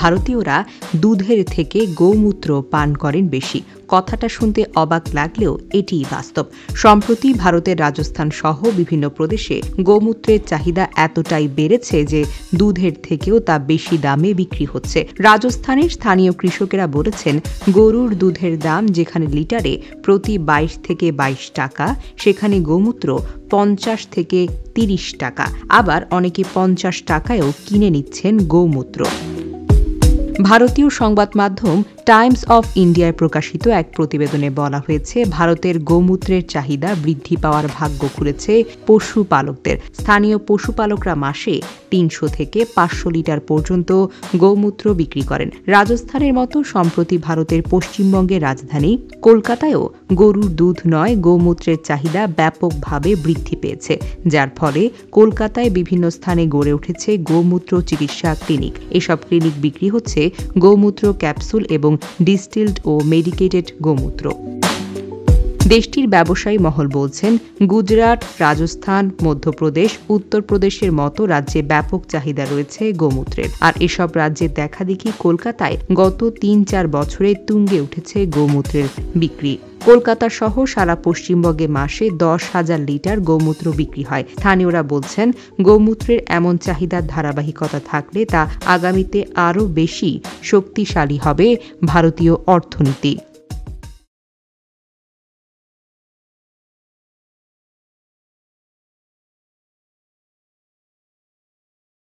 ভারতীয়রা দুধের থেকে গোমূত্র পান করেন বেশি। কথাটা শুনতে অবাক লাগলেও এটিই বাস্তব। সম্প্রতি ভারতের রাজস্থান সহ বিভিন্ন প্রদেশে গোমূত্রের চাহিদা এতটাই বেড়েছে যে দুধের থেকেও তা বেশি দামে বিক্রি হচ্ছে। রাজস্থানের স্থানীয় কৃষকেরা বলেছেন, গরুর দুধের দাম যেখানে লিটারে প্রতি 22 থেকে 22 টাকা, সেখানে গোমূত্র 50 থেকে 30 টাকা। আবার অনেকে 50 টাকায়ও কিনে নিচ্ছেন গোমূত্র। ভারতীয় সংবাদ মাধ্যম টাইমস অফ ইন্ডিয়ায় প্রকাশিত এক প্রতিবেদনে বলা হয়েছে, ভারতের গোমূত্রের চাহিদা বৃদ্ধি পাওয়ার ভাগ্য খুলেছে পশুপালকদের। স্থানীয় পশুপালকরা মাসে 300 থেকে 500 লিটার পর্যন্ত গোমূত্র বিক্রি করেন। রাজস্থানের মতো সম্প্রতি ভারতের পশ্চিমবঙ্গের রাজধানী কলকাতায়ও গরুর দুধ নয়, গোমূত্রের চাহিদা ব্যাপকভাবে বৃদ্ধি পেয়েছে, যার ফলে কলকাতায় বিভিন্ন স্থানে গড়ে উঠেছে গোমূত্র চিকিৎসা ক্লিনিক। এসব ক্লিনিক বিক্রি হচ্ছে গোমূত্র ক্যাপসুল এবং ডিস্টিলড ও মেডিকেটেড গোমূত্র। দেশটির ব্যবসায়ী মহল বলছেন, গুজরাট, রাজস্থান, মধ্যপ্রদেশ, উত্তরপ্রদেশের মতো রাজ্যে ব্যাপক চাহিদা রয়েছে গোমূত্রের। আর এসব রাজ্যের দেখাদেখি কলকাতায় গত 3-4 বছরে তুঙ্গে উঠেছে গোমূত্রের বিক্রি। কলকাতা সহ সারা পশ্চিমবঙ্গে মাসে 10,000 লিটার গোমূত্র বিক্রি হয়। স্থানীয়রা বলছেন, গোমূত্রের এমন চাহিদার ধারাবাহিকতা থাকলে তা আগামীতে আরও বেশি শক্তিশালী হবে ভারতীয় অর্থনীতি।